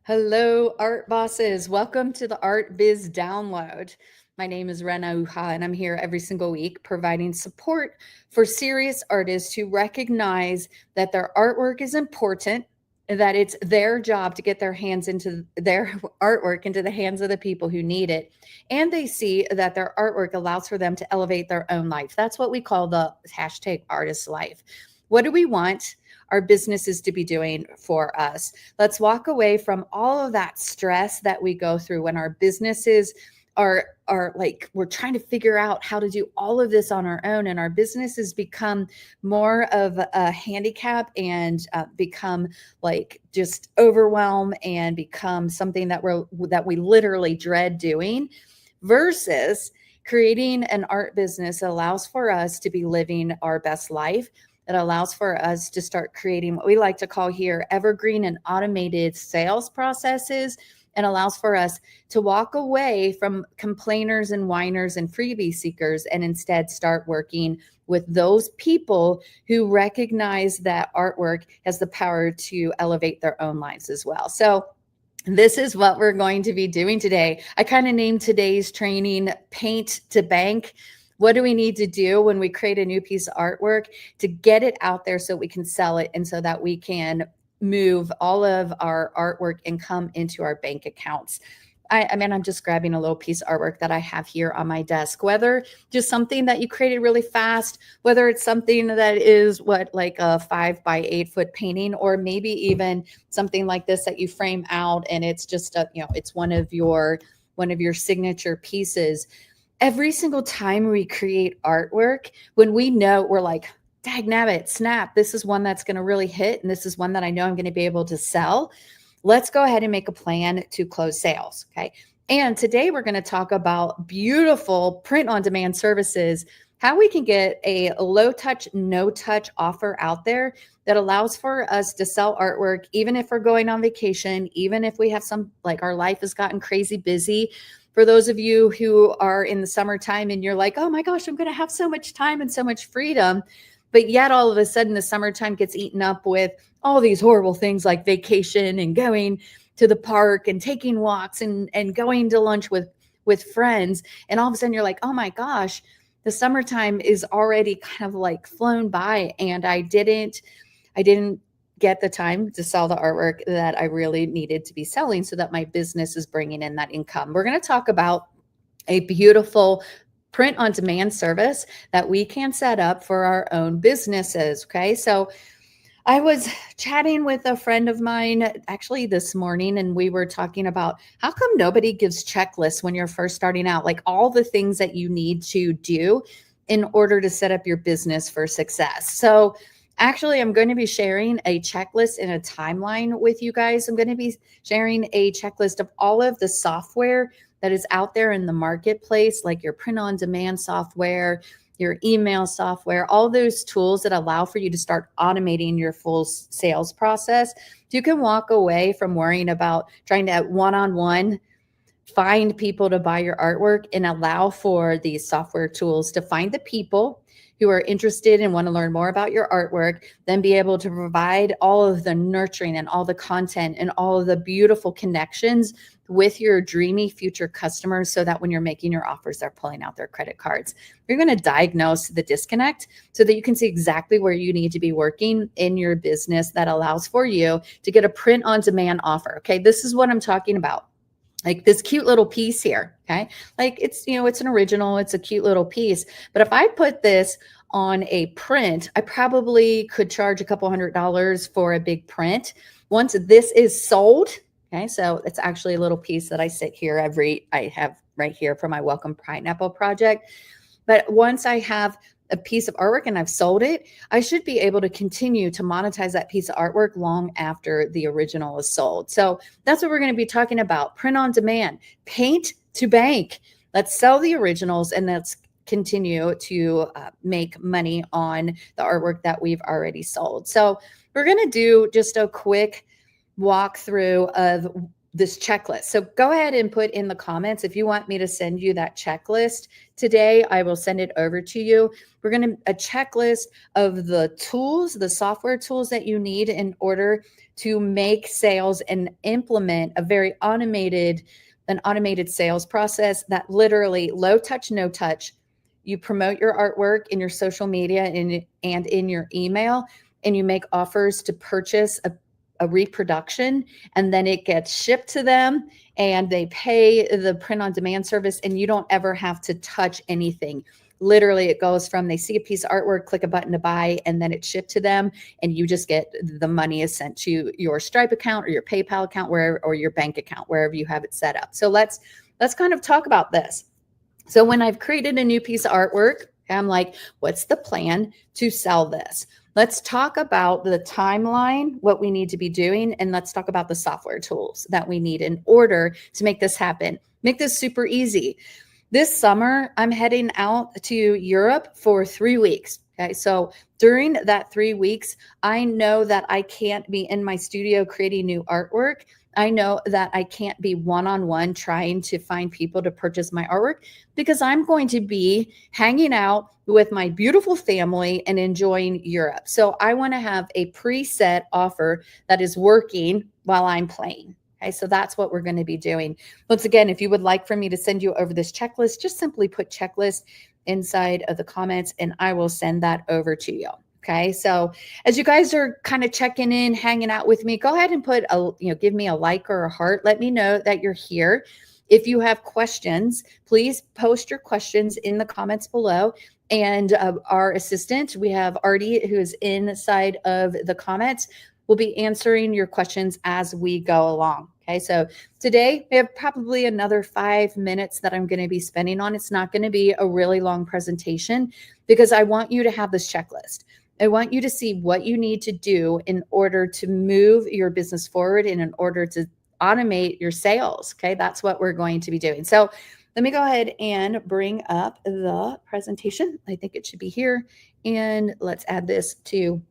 Hello, art bosses. Welcome to the Art Biz Download. My name is Rena Uha, and I'm here every single week providing support for serious artists who recognize that their artwork is important, that it's their job to get their hands into their artwork into the hands of the people who need it. And they see that their artwork allows for them to elevate their own life. That's what we call the hashtag artist life. What do we want our businesses to be doing for us? Let's walk away from all of that stress that we go through when our businesses are like we're trying to figure out how to do all of this on our own, and our businesses become more of a handicap and become like just overwhelm and become something that we literally dread doing, versus creating an art business that allows for us to be living our best life. It allows for us to start creating what we like to call here evergreen and automated sales processes, and allows for us to walk away from complainers and whiners and freebie seekers and instead start working with those people who recognize that artwork has the power to elevate their own lives as well. So this is what we're going to be doing today. I kind of named today's training Paint to Bank. What do we need to do when we create a new piece of artwork to get it out there so we can sell it and so that we can move all of our artwork income into our bank accounts? I mean, I'm just grabbing a little piece of artwork that I have here on my desk, whether just something that you created really fast, whether it's something that is like a 5 by 8 foot painting, or maybe even something like this that you frame out and it's just it's one of your signature pieces. Every single time we create artwork, when we know we're like, dag nabbit, snap, this is one that's going to really hit, and this is one that I know I'm going to be able to sell, let's go ahead and make a plan to close sales. Okay. And today we're going to talk about beautiful print on demand services, how we can get a low touch, no touch offer out there that allows for us to sell artwork, even if we're going on vacation, even if we have like our life has gotten crazy busy. For those of you who are in the summertime and you're like, oh my gosh, I'm going to have so much time and so much freedom, but yet all of a sudden the summertime gets eaten up with all these horrible things like vacation and going to the park and taking walks and going to lunch with friends. And all of a sudden you're like, oh my gosh, the summertime is already kind of like flown by, and I didn't get the time to sell the artwork that I really needed to be selling so that my business is bringing in that income. We're going to talk about a beautiful print on demand service that we can set up for our own businesses. Okay. So I was chatting with a friend of mine actually this morning, and we were talking about how come nobody gives checklists when you're first starting out, like all the things that you need to do in order to set up your business for success. So actually, I'm going to be sharing a checklist and a timeline with you guys. I'm going to be sharing a checklist of all of the software that is out there in the marketplace, like your print on demand software, your email software, all those tools that allow for you to start automating your full sales process. You can walk away from worrying about trying to one-on-one find people to buy your artwork, and allow for these software tools to find the people who are interested and want to learn more about your artwork, then be able to provide all of the nurturing and all the content and all of the beautiful connections with your dreamy future customers, so that when you're making your offers, they're pulling out their credit cards. You're going to diagnose the disconnect so that you can see exactly where you need to be working in your business that allows for you to get a print on demand offer. Okay, this is what I'm talking about. Like this cute little piece here. Okay. Like it's an original, it's a cute little piece. But if I put this on a print, I probably could charge a couple $100 for a big print. Once this is sold, okay, so it's actually a little piece that I have right here for my Welcome Pineapple project. But once I have a piece of artwork and I've sold it, I should be able to continue to monetize that piece of artwork long after the original is sold. So that's what we're going to be talking about. Print on demand, paint to bank. Let's sell the originals and let's continue to make money on the artwork that we've already sold. So we're going to do just a quick walkthrough of this checklist. So go ahead and put in the comments if you want me to send you that checklist today. I will send it over to you. We're going to a checklist of the tools, the software tools that you need in order to make sales and implement a very automated sales process that literally low touch, no touch. You promote your artwork in your social media and in your email, and you make offers to purchase a reproduction, and then it gets shipped to them and they pay the print on demand service, and you don't ever have to touch anything. Literally, it goes from they see a piece of artwork, click a button to buy, and then it's shipped to them, and you just get the money is sent to your Stripe account or your PayPal account, wherever, or your bank account, wherever you have it set up. So let's kind of talk about this. So when I've created a new piece of artwork, I'm like, what's the plan to sell this? Let's talk about the timeline, what we need to be doing, and let's talk about the software tools that we need in order to make this happen. Make this super easy. This summer, I'm heading out to Europe for 3 weeks. Okay, so during that 3 weeks, I know that I can't be in my studio creating new artwork. I know that I can't be one-on-one trying to find people to purchase my artwork because I'm going to be hanging out with my beautiful family and enjoying Europe. So I want to have a preset offer that is working while I'm playing. Okay, so that's what we're going to be doing. Once again, if you would like for me to send you over this checklist, just simply put checklist inside of the comments and I will send that over to you. Okay, so as you guys are kind of checking in, hanging out with me, go ahead and put give me a like or a heart. Let me know that you're here. If you have questions, please post your questions in the comments below. And our assistant, we have Artie, who is inside of the comments, will be answering your questions as we go along. Okay, so today we have probably another 5 minutes that I'm going to be spending on. It's not going to be a really long presentation because I want you to have this checklist. I want you to see what you need to do in order to move your business forward and in order to automate your sales. Okay, that's what we're going to be doing. So let me go ahead and bring up the presentation. I think it should be here. And let's add this to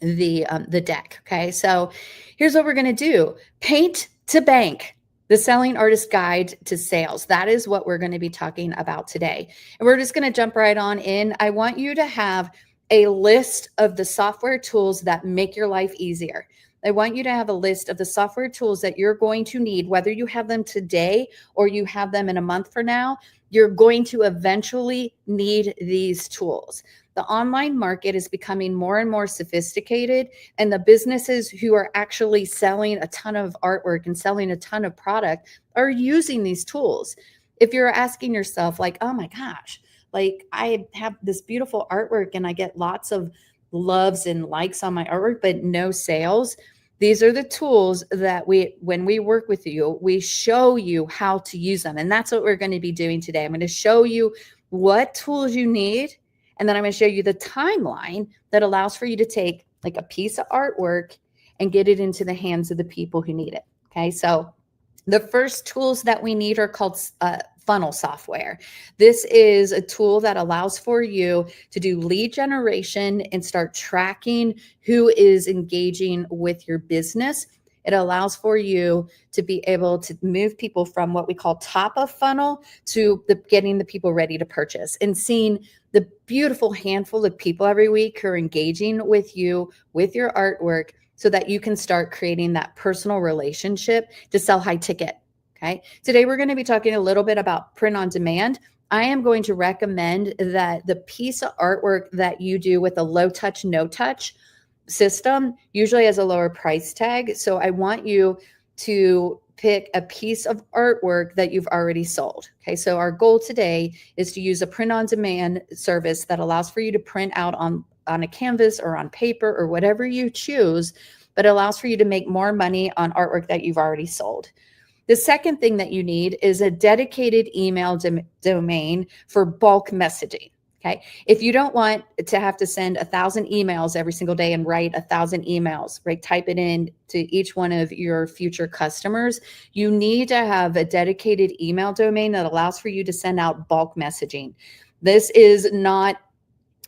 the deck. Okay, so here's what we're going to do. Paint to Bank, the Selling Artist Guide to Sales. That is what we're going to be talking about today. And we're just going to jump right on in. I want you to have a list of the software tools that make your life easier. I want you to have a list of the software tools that you're going to need, whether you have them today or you have them in a month from now. You're going to eventually need these tools. The online market is becoming more and more sophisticated, and the businesses who are actually selling a ton of artwork and selling a ton of product are using these tools. If you're asking yourself, like, oh my gosh, like I have this beautiful artwork and I get lots of loves and likes on my artwork, but no sales. These are the tools that when we work with you, we show you how to use them. And that's what we're going to be doing today. I'm going to show you what tools you need. And then I'm going to show you the timeline that allows for you to take like a piece of artwork and get it into the hands of the people who need it. Okay. So the first tools that we need are called funnel software. This is a tool that allows for you to do lead generation and start tracking who is engaging with your business. It allows for you to be able to move people from what we call top of funnel to getting the people ready to purchase and seeing the beautiful handful of people every week who are engaging with you, with your artwork, so that you can start creating that personal relationship to sell high ticket. Okay. Today, we're going to be talking a little bit about print on demand. I am going to recommend that the piece of artwork that you do with a low touch, no touch system usually has a lower price tag. So I want you to pick a piece of artwork that you've already sold. Okay. So our goal today is to use a print on demand service that allows for you to print out on a canvas or on paper or whatever you choose, but allows for you to make more money on artwork that you've already sold. The second thing that you need is a dedicated email domain for bulk messaging. Okay. If you don't want to have to send 1,000 emails every single day and write 1,000 emails, right? Type it in to each one of your future customers. You need to have a dedicated email domain that allows for you to send out bulk messaging. This is not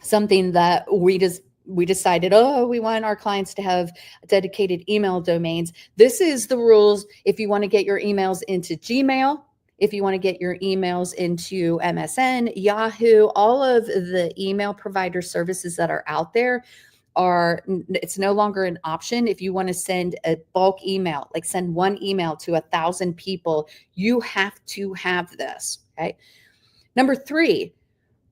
something that we just we decided, oh, we want our clients to have dedicated email domains. This is the rules. If you want to get your emails into Gmail, if you want to get your emails into MSN, Yahoo, all of the email provider services that are out there it's no longer an option. If you want to send a bulk email, like send one email to 1,000 people, you have to have this. Okay. Number 3,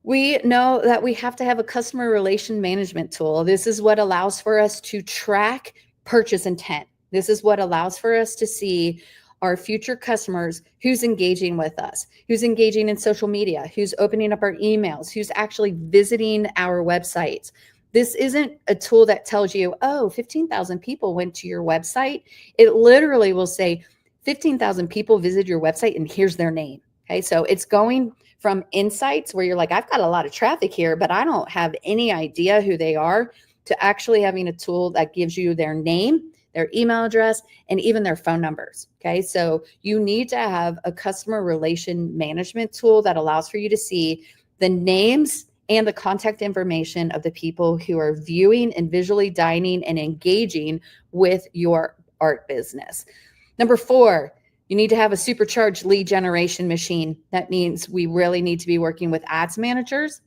we know that we have to have a customer relation management tool. This is what allows for us to track purchase intent. This is what allows for us to see our future customers, who's engaging with us, who's engaging in social media, who's opening up our emails, who's actually visiting our websites. This isn't a tool that tells you, oh, 15,000 people went to your website. It literally will say 15,000 people visited your website and here's their name. Okay, so it's going from insights where you're like, I've got a lot of traffic here, but I don't have any idea who they are, to actually having a tool that gives you their name, their email address, and even their phone numbers. Okay, so you need to have a customer relation management tool that allows for you to see the names and the contact information of the people who are viewing and visually dining and engaging with your art business. Number 4, you need to have a supercharged lead generation machine. That means we really need to be working with ads managers,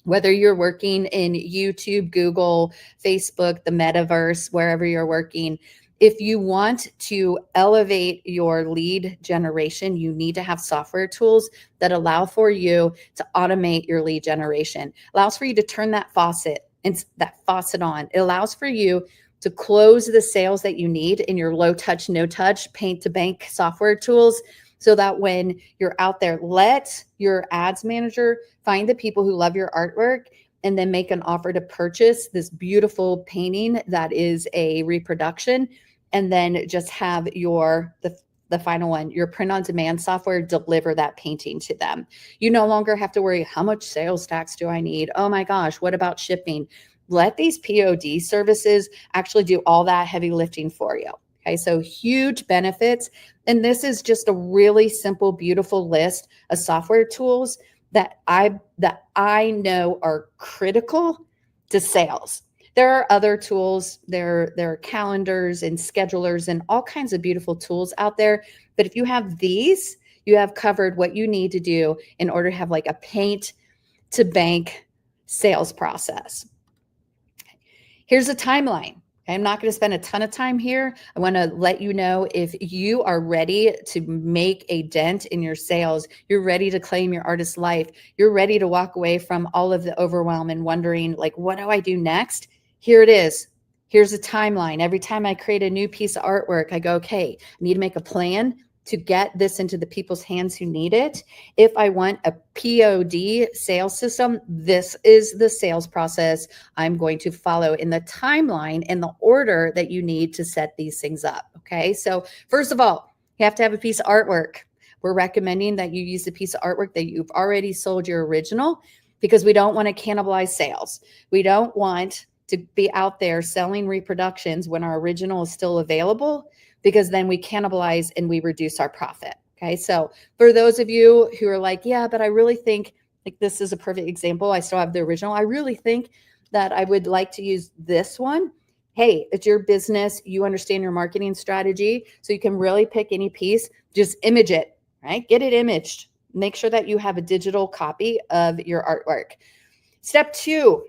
whether you're working in YouTube, Google, Facebook, the metaverse, wherever you're working. If you want to elevate your lead generation, you need to have software tools that allow for you to automate your lead generation. Allows for you to turn that faucet on. It allows for you to close the sales that you need in your low touch, no touch, paint to bank software tools, so that when you're out there, let your ads manager find the people who love your artwork and then make an offer to purchase this beautiful painting that is a reproduction, and then just have the final one, your print on demand software, deliver that painting to them. You no longer have to worry, how much sales tax do I need? Oh my gosh, what about shipping? Let these POD services actually do all that heavy lifting for you. Okay, so huge benefits. And this is just a really simple, beautiful list of software tools that I know are critical to sales. There are other tools, there are calendars and schedulers and all kinds of beautiful tools out there. But if you have these, you have covered what you need to do in order to have like a paint to bank sales process. Here's a timeline. I'm not going to spend a ton of time here. I want to let you know, if you are ready to make a dent in your sales, you're ready to claim your artist life, you're ready to walk away from all of the overwhelm and wondering, like, what do I do next? Here it is. Here's a timeline. Every time I create a new piece of artwork, I go, okay, I need to make a plan to get this into the people's hands who need it. If I want a POD sales system, this is the sales process I'm going to follow in the timeline and the order that you need to set these things up. Okay. So first of all, you have to have a piece of artwork. We're recommending that you use a piece of artwork that you've already sold your original, because we don't want to cannibalize sales. We don't want to be out there selling reproductions when our original is still available, because then we cannibalize and we reduce our profit. Okay. So for those of you who are like, yeah, but I really think, like, this is a perfect example, I still have the original, I really think that I would like to use this one. Hey, it's your business. You understand your marketing strategy. So you can really pick any piece, just image it, right? Get it imaged. Make sure that you have a digital copy of your artwork. Step 2,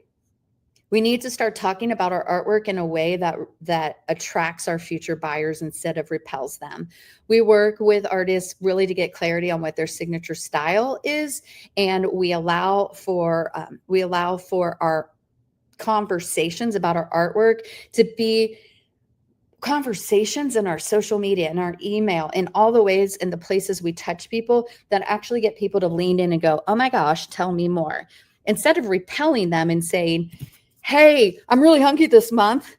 we need to start talking about our artwork in a way that attracts our future buyers instead of repels them. We work with artists really to get clarity on what their signature style is, and we allow for our conversations about our artwork to be conversations in our social media and our email and all the ways and the places we touch people that actually get people to lean in and go, oh my gosh, tell me more. Instead of repelling them and saying, hey, I'm really hungry this month,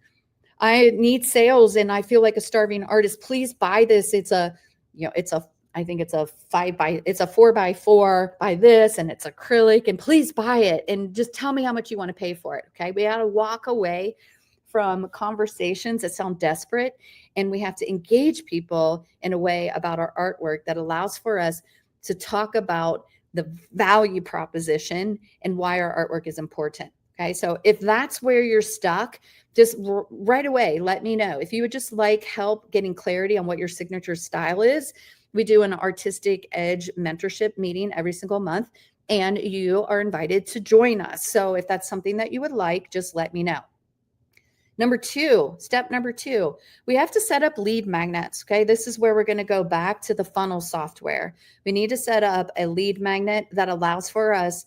I need sales and I feel like a starving artist, please buy this. I think it's a 4x4 by this, and it's acrylic, and please buy it and just tell me how much you want to pay for it. Okay. We got to walk away from conversations that sound desperate, and we have to engage people in a way about our artwork that allows for us to talk about the value proposition and why our artwork is important. Okay. So if that's where you're stuck, just right away, let me know. If you would just like help getting clarity on what your signature style is, we do an Artistic Edge mentorship meeting every single month, and you are invited to join us. So if that's something that you would like, just let me know. Step number two, we have to set up lead magnets. Okay. This is where we're going to go back to the funnel software. We need to set up a lead magnet that allows for us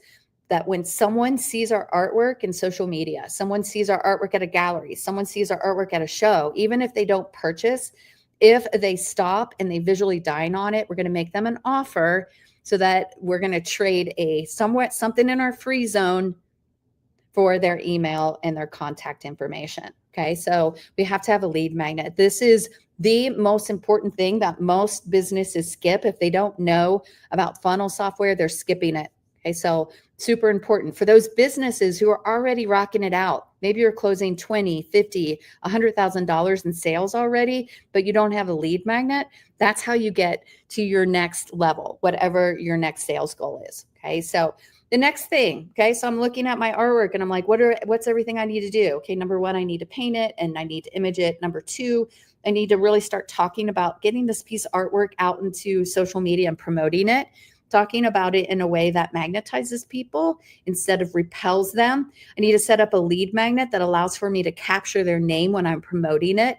that when someone sees our artwork in social media, someone sees our artwork at a gallery, someone sees our artwork at a show, even if they don't purchase, if they stop and they visually dine on it, we're going to make them an offer so that we're going to trade something in our free zone for their email and their contact information. Okay. So we have to have a lead magnet. This is the most important thing that most businesses skip. If they don't know about funnel software, they're skipping it. Okay. So super important for those businesses who are already rocking it out. Maybe you're closing 20, 50, $100,000 in sales already, but you don't have a lead magnet. That's how you get to your next level, whatever your next sales goal is. Okay. So the next thing, okay, so I'm looking at my artwork and I'm like, what's everything I need to do? Okay, number one, I need to paint it and I need to image it. Number two, I need to really start talking about getting this piece of artwork out into social media and promoting it, talking about it in a way that magnetizes people instead of repels them. I need to set up a lead magnet that allows for me to capture their name when I'm promoting it.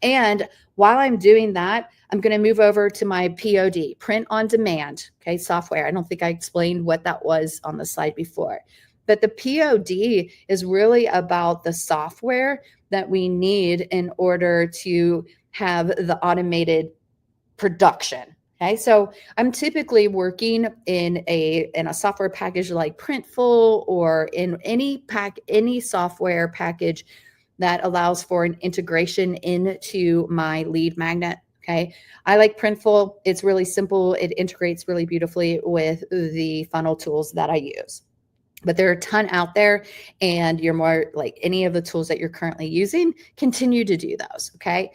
And while I'm doing that, I'm going to move over to my POD, print on demand, okay, software. I don't think I explained what that was on the slide before. But the POD is really about the software that we need in order to have the automated production. Okay, so I'm typically working in a software package like Printful or in any software package that allows for an integration into my lead magnet. Okay. I like Printful. It's really simple. It integrates really beautifully with the funnel tools that I use. But there are a ton out there, and you're more like any of the tools that you're currently using, continue to do those. Okay.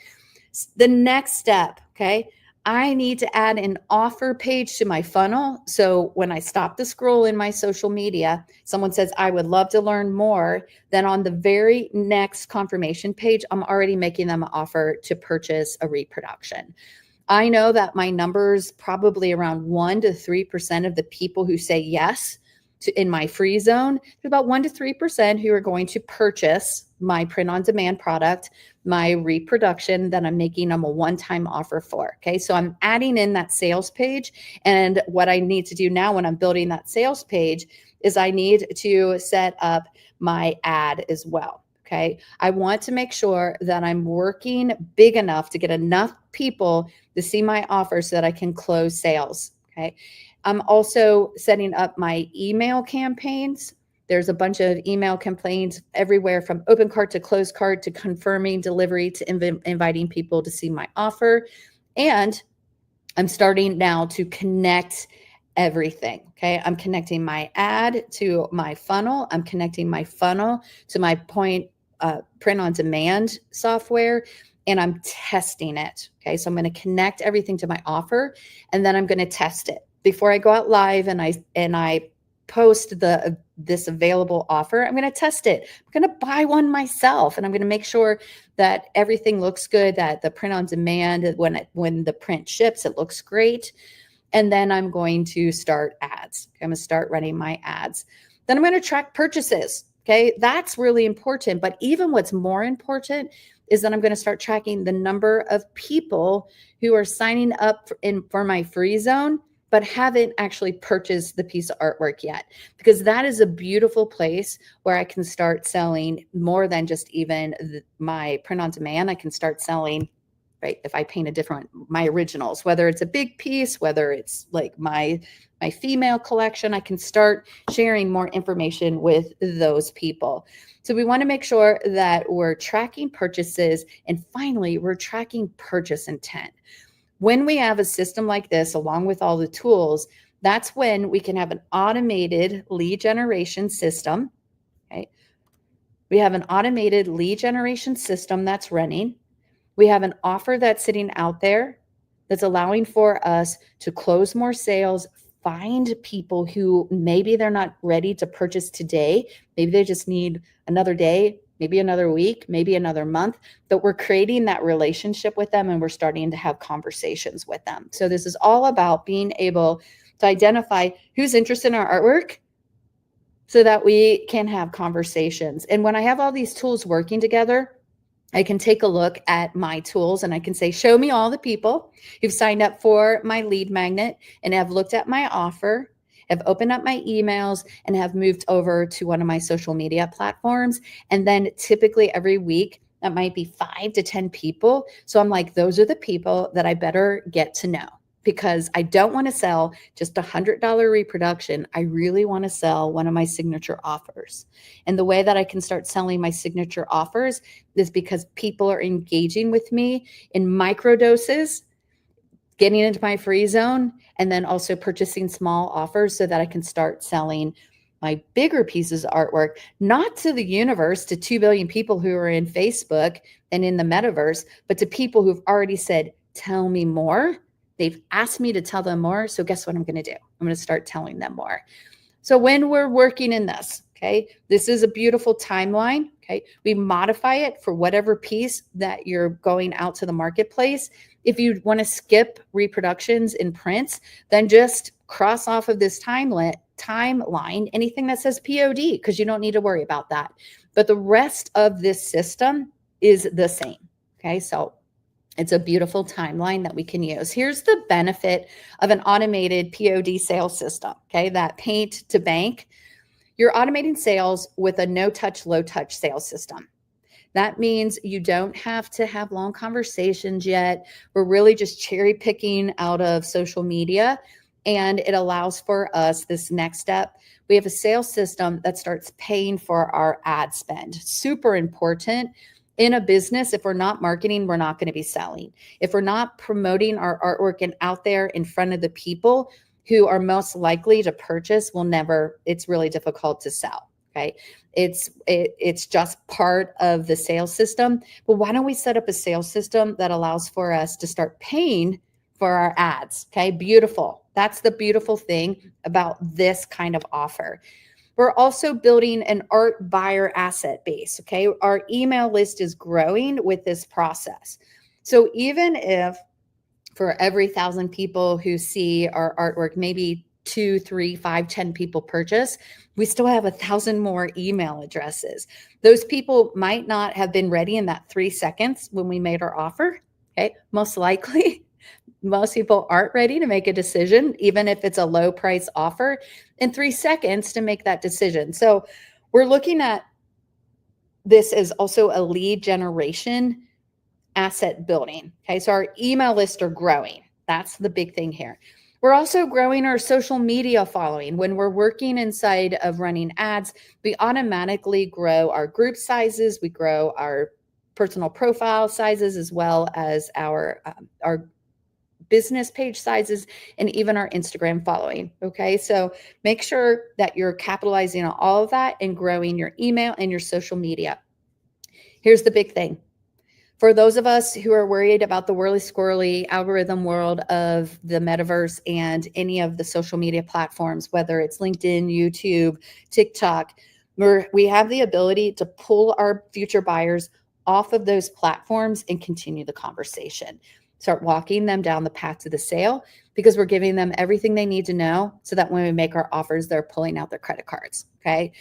The next step, okay, I need to add an offer page to my funnel. So when I stop the scroll in my social media, someone says, I would love to learn more. Then on the very next confirmation page, I'm already making them an offer to purchase a reproduction. I know that my numbers, probably around 1 to 3% of the people who say yes in my free zone, there's about 1 to 3% who are going to purchase my print on demand product, my reproduction that I'm making them a one-time offer for. Okay. So I'm adding in that sales page. And what I need to do now when I'm building that sales page is I need to set up my ad as well. Okay. I want to make sure that I'm working big enough to get enough people to see my offer so that I can close sales. Okay. I'm also setting up my email campaigns. There's a bunch of email campaigns everywhere from open cart to closed cart to confirming delivery to inviting people to see my offer. And I'm starting now to connect everything. Okay. I'm connecting my ad to my funnel. I'm connecting my funnel to my print on demand software, and I'm testing it. Okay. So I'm going to connect everything to my offer, and then I'm going to test it before I go out live and I post this available offer. I'm going to test it. I'm going to buy one myself, and I'm going to make sure that everything looks good, that the print on demand, when the print ships, it looks great. And then I'm going to start ads. I'm going to start running my ads. Then I'm going to track purchases. Okay. That's really important. But even what's more important is that I'm going to start tracking the number of people who are signing up for my free zone, but haven't actually purchased the piece of artwork yet, because that is a beautiful place where I can start selling more than just even my print on demand. I can start selling, right, if I paint my originals, whether it's a big piece, whether it's like my female collection, I can start sharing more information with those people. So we want to make sure that we're tracking purchases, and finally, we're tracking purchase intent. When we have a system like this, along with all the tools, that's when we can have an automated lead generation system. Okay. We have an automated lead generation system that's running. We have an offer that's sitting out there that's allowing for us to close more sales find people who maybe they're not ready to purchase today. Maybe they just need another day, maybe another week, maybe another month, but we're creating that relationship with them and we're starting to have conversations with them. So this is all about being able to identify who's interested in our artwork so that we can have conversations. And when I have all these tools working together, I can take a look at my tools and I can say, show me all the people who've signed up for my lead magnet and have looked at my offer, have opened up my emails, and have moved over to one of my social media platforms. And then typically every week, that might be 5 to 10 people. So I'm like, those are the people that I better get to know, because I don't want to sell just $100 reproduction. I really want to sell one of my signature offers. And the way that I can start selling my signature offers is because people are engaging with me in micro doses, getting into my free zone, and then also purchasing small offers so that I can start selling my bigger pieces of artwork, not to the universe, to 2 billion people who are in Facebook and in the metaverse, but to people who've already said, tell me more. They've asked me to tell them more. So guess what I'm going to do? I'm going to start telling them more. So when we're working in this, okay, this is a beautiful timeline. Okay, we modify it for whatever piece that you're going out to the marketplace. If you want to skip reproductions in prints, then just cross off of this timeline anything that says POD, because you don't need to worry about that. But the rest of this system is the same. Okay, so it's a beautiful timeline that we can use. Here's the benefit of an automated POD sales system, okay, that paint to bank. You're automating sales with a no-touch, low-touch sales system. That means you don't have to have long conversations yet. We're really just cherry picking out of social media, and it allows for us this next step. We have a sales system that starts paying for our ad spend. Super important. In a business, if we're not marketing, we're not going to be selling. If we're not promoting our artwork and out there in front of the people who are most likely to purchase, it's really difficult to sell. Okay. It's just part of the sales system. But why don't we set up a sales system that allows for us to start paying for our ads? Okay. Beautiful. That's the beautiful thing about this kind of offer. We're also building an art buyer asset base, okay? Our email list is growing with this process. So even if for every 1,000 people who see our artwork, maybe 2, 3, 5, 10 people purchase, we still have 1,000 more email addresses. Those people might not have been ready in that 3 seconds when we made our offer, okay? Most likely. Most people aren't ready to make a decision, even if it's a low price offer, in 3 seconds to make that decision. So we're looking at this as also a lead generation asset building. Okay, so our email lists are growing. That's the big thing here. We're also growing our social media following. When we're working inside of running ads, we automatically grow our group sizes. We grow our personal profile sizes, as well as our business page sizes, and even our Instagram following. Okay, so make sure that you're capitalizing on all of that and growing your email and your social media. Here's the big thing. For those of us who are worried about the whirly squirrely algorithm world of the metaverse and any of the social media platforms, whether it's LinkedIn, YouTube, TikTok, we have the ability to pull our future buyers off of those platforms and continue the conversation. Start walking them down the path to the sale, because we're giving them everything they need to know so that when we make our offers, they're pulling out their credit cards. Okay.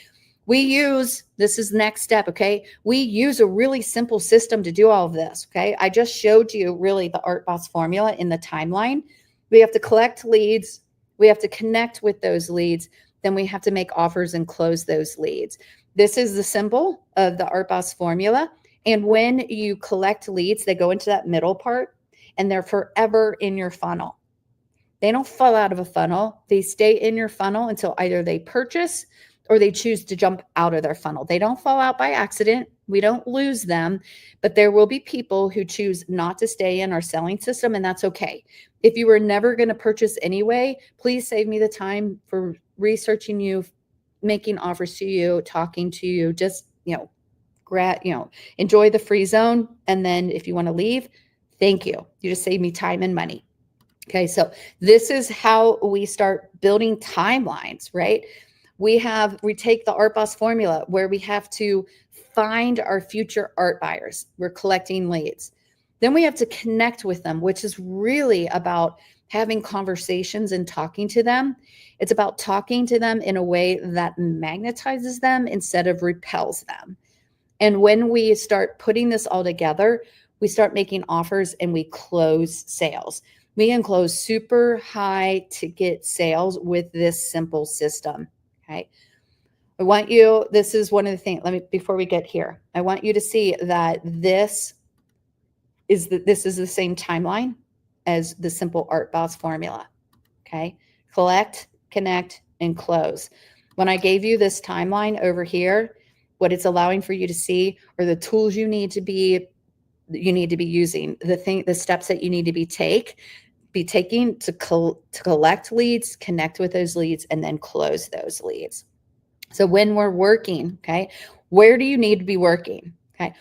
This is next step. Okay. We use a really simple system to do all of this. Okay. I just showed you really the Art Boss formula in the timeline. We have to collect leads. We have to connect with those leads. Then we have to make offers and close those leads. This is the symbol of the Art Boss formula. And when you collect leads, they go into that middle part, and they're forever in your funnel. They don't fall out of a funnel. They stay in your funnel until either they purchase or they choose to jump out of their funnel. They don't fall out by accident. We don't lose them, but there will be people who choose not to stay in our selling system, and that's okay. If you were never going to purchase anyway, please save me the time for researching you, making offers to you, talking to you. Just, enjoy the free zone. And then if you want to leave, thank you. You just saved me time and money. Okay, so this is how we start building timelines, right? We take the Art Boss formula where we have to find our future art buyers. We're collecting leads. Then we have to connect with them, which is really about having conversations and talking to them. It's about talking to them in a way that magnetizes them instead of repels them. And when we start putting this all together, we start making offers and we close sales. We can close super high ticket sales with this simple system. Okay. This is one of the things, before we get here, I want you to see that this is the same timeline as the simple Art Boss formula. Okay. Collect, connect, and close. When I gave you this timeline over here, what it's allowing for you to see are the tools you need to be using, the steps that you need to be taking to collect leads, connect with those leads, and then close those leads. So when we're working, okay, where do you need to be working? Okay.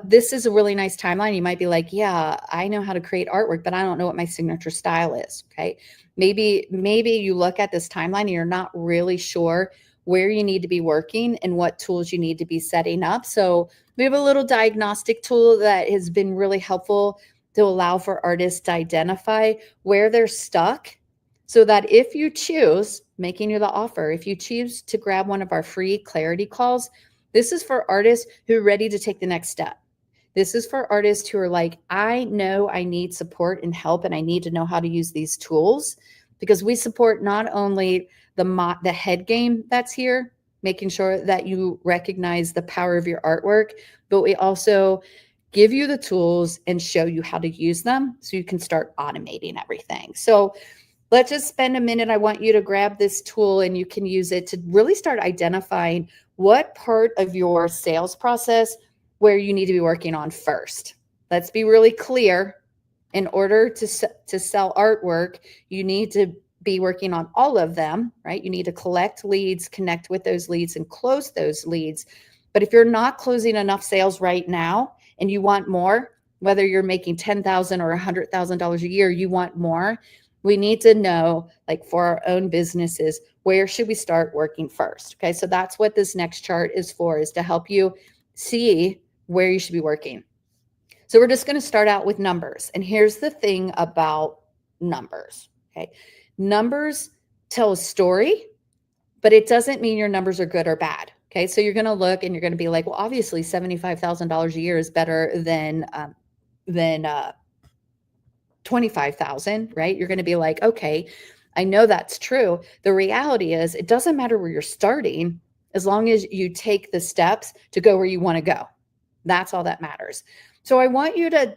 This is a really nice timeline. You might be like, yeah, I know how to create artwork, but I don't know what my signature style is. Okay. Maybe you look at this timeline and you're not really sure where you need to be working and what tools you need to be setting up. So we have a little diagnostic tool that has been really helpful to allow for artists to identify where they're stuck, so that if you choose, making you the offer, if you choose to grab one of our free clarity calls, this is for artists who are ready to take the next step. This is for artists who are like, I know I need support and help, and I need to know how to use these tools, because we support not only the head game that's here, making sure that you recognize the power of your artwork, but we also give you the tools and show you how to use them so you can start automating everything. So let's just spend a minute. I want you to grab this tool and you can use it to really start identifying what part of your sales process where you need to be working on first. Let's be really clear. In order to sell artwork, you need to be working on all of them, right? You need to collect leads, connect with those leads, and close those leads. But if you're not closing enough sales right now and you want more, whether you're making $10,000 or $100,000 a year, you want more, we need to know, like for our own businesses, where should we start working first? Okay, so that's what this next chart is for, is to help you see where you should be working. So we're just going to start out with numbers. And here's the thing about numbers. Okay, numbers tell a story, but it doesn't mean your numbers are good or bad. Okay, so you're going to look and you're going to be like, well, obviously $75,000 a year is better than 25,000, right? You're going to be like, okay, I know that's true. The reality is it doesn't matter where you're starting as long as you take the steps to go where you want to go. That's all that matters. So I want you to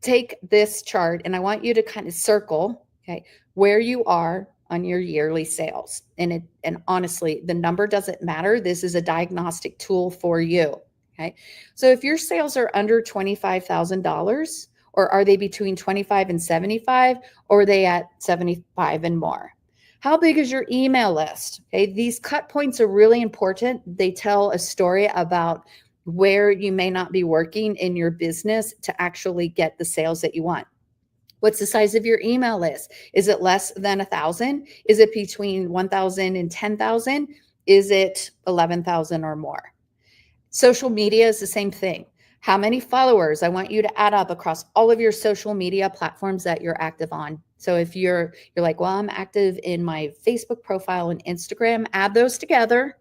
take this chart and I want you to kind of circle, okay, where you are on your yearly sales. And honestly, the number doesn't matter. This is a diagnostic tool for you. Okay. So if your sales are under $25,000, or are they between 25 and 75, or are they at 75 and more? How big is your email list? Okay, these cut points are really important. They tell a story about where you may not be working in your business to actually get the sales that you want. What's the size of your email list? Is it less than 1,000? Is it between 1,000 and 10,000? Is it 11,000 or more? Social media is the same thing. How many followers? I want you to add up across all of your social media platforms that you're active on. So if you're like, well, I'm active in my Facebook profile and Instagram, add those together.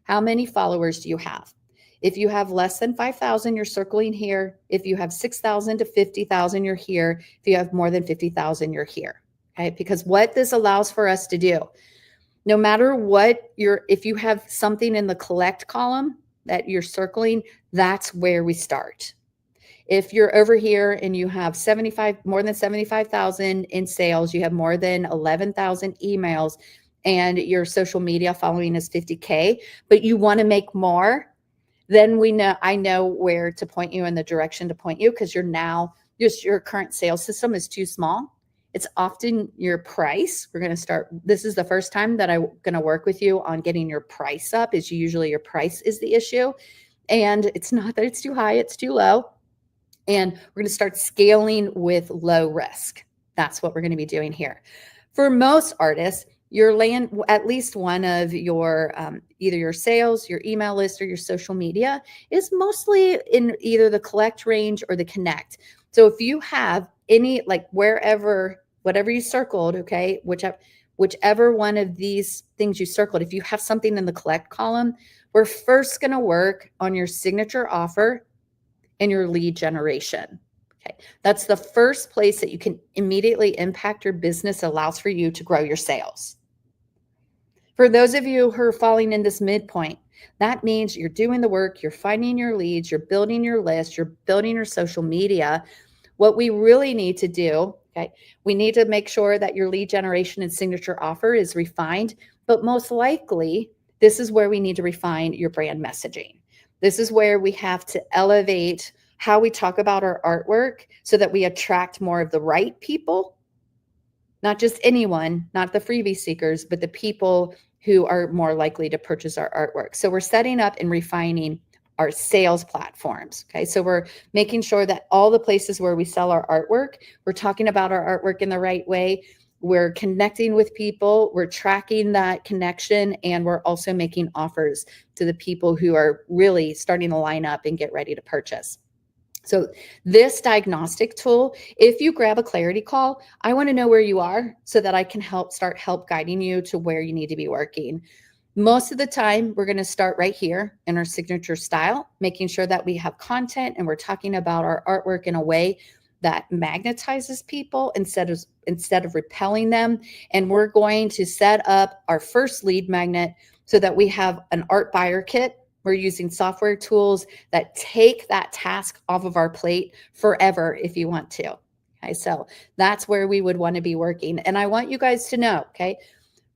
How many followers do you have? If you have less than 5,000, you're circling here. If you have 6,000 to 50,000, you're here. If you have more than 50,000, you're here. Okay, because what this allows for us to do, no matter what if you have something in the collect column that you're circling, that's where we start. If you're over here and you have more than 75,000 in sales, you have more than 11,000 emails, and your social media following is 50K, but you want to make more, then I know where to point you in the direction to point you, because your current sales system is too small. It's often your price. This is the first time that I'm going to work with you on getting your price up. Is usually your price is the issue. And it's not that it's too high, it's too low. And we're going to start scaling with low risk. That's what we're going to be doing here. For most artists, your land, at least one of your either your sales, your email list, or your social media is mostly in either the collect range or the connect. So if you have any, like wherever, whatever you circled, okay, whichever one of these things you circled, if you have something in the collect column, we're first going to work on your signature offer and your lead generation. Okay, that's the first place that you can immediately impact your business, allows for you to grow your sales. For those of you who are falling in this midpoint, that means you're doing the work, you're finding your leads, you're building your list, you're building your social media. What we really need to do, okay, we need to make sure that your lead generation and signature offer is refined, but most likely, this is where we need to refine your brand messaging. This is where we have to elevate how we talk about our artwork so that we attract more of the right people, not just anyone, not the freebie seekers, but the people who are more likely to purchase our artwork. So we're setting up and refining our sales platforms. Okay, so we're making sure that all the places where we sell our artwork, we're talking about our artwork in the right way. We're connecting with people, we're tracking that connection, and we're also making offers to the people who are really starting to line up and get ready to purchase. So this diagnostic tool, if you grab a clarity call, I want to know where you are so that I can help guiding you to where you need to be working. Most of the time, we're going to start right here in our signature style, making sure that we have content and we're talking about our artwork in a way that magnetizes people instead of repelling them. And we're going to set up our first lead magnet so that we have an art buyer kit. We're using software tools that take that task off of our plate forever if you want to. Okay, so that's where we would want to be working. And I want you guys to know, okay,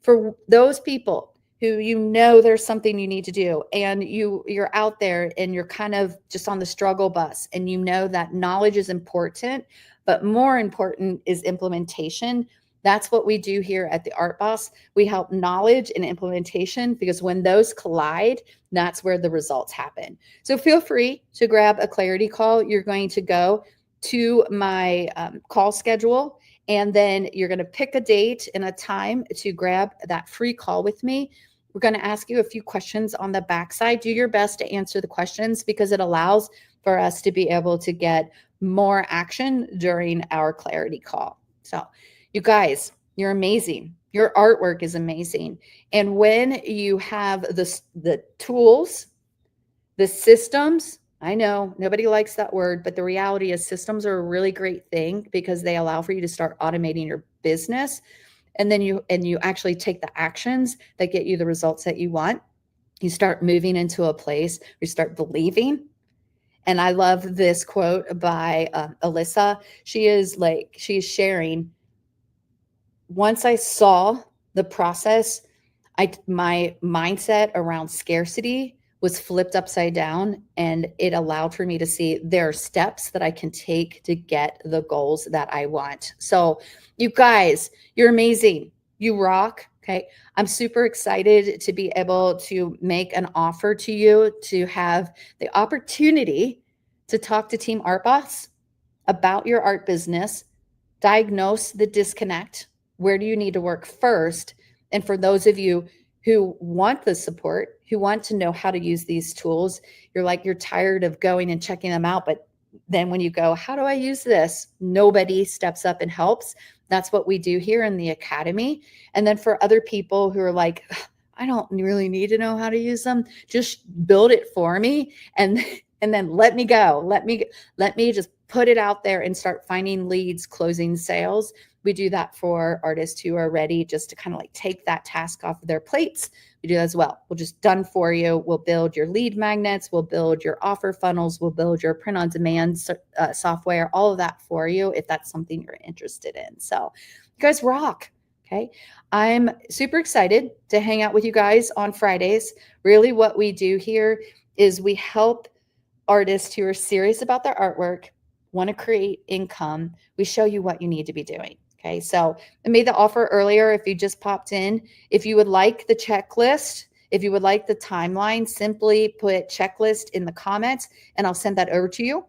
for those people who there's something you need to do and you're out there and you're kind of just on the struggle bus and you know that knowledge is important, but more important is implementation. That's what we do here at the Art Boss. We help knowledge and implementation because when those collide, that's where the results happen. So feel free to grab a clarity call. You're going to go to my call schedule, and then you're going to pick a date and a time to grab that free call with me. We're going to ask you a few questions on the backside. Do your best to answer the questions because it allows for us to be able to get more action during our clarity call. So you guys, you're amazing. Your artwork is amazing. And when you have the tools, the systems, I know nobody likes that word, but the reality is systems are a really great thing because they allow for you to start automating your business. And then you actually take the actions that get you the results that you want. You start moving into a place where you start believing. And I love this quote by Alyssa. She is sharing, once I saw the process, my mindset around scarcity was flipped upside down, and it allowed for me to see there are steps that I can take to get the goals that I want. So you guys, you're amazing. You rock. Okay. I'm super excited to be able to make an offer to you to have the opportunity to talk to Team Art Boss about your art business, diagnose the disconnect. Where do you need to work first? And for those of you who want the support, who want to know how to use these tools, you're tired of going and checking them out. But then when you go, how do I use this? Nobody steps up and helps. That's what we do here in the Academy. And then for other people who are like, I don't really need to know how to use them, just build it for me. And then let me go. Let me just put it out there and start finding leads, closing sales. We do that for artists who are ready just to kind of like take that task off of their plates. We do that as well. We'll just done for you. We'll build your lead magnets. We'll build your offer funnels. We'll build your print on demand software, all of that for you if that's something you're interested in. So you guys rock. Okay. I'm super excited to hang out with you guys on Fridays. Really what we do here is we help artists who are serious about their artwork, want to create income. We show you what you need to be doing. Okay, so I made the offer earlier. If you just popped in, if you would like the checklist, if you would like the timeline, simply put checklist in the comments and I'll send that over to you.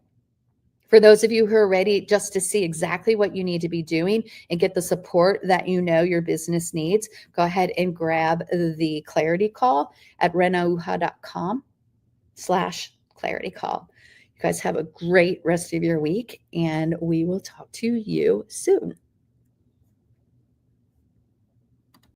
For those of you who are ready just to see exactly what you need to be doing and get the support that you know your business needs, go ahead and grab the clarity call at renauha.com/clarity call. You guys have a great rest of your week, and we will talk to you soon.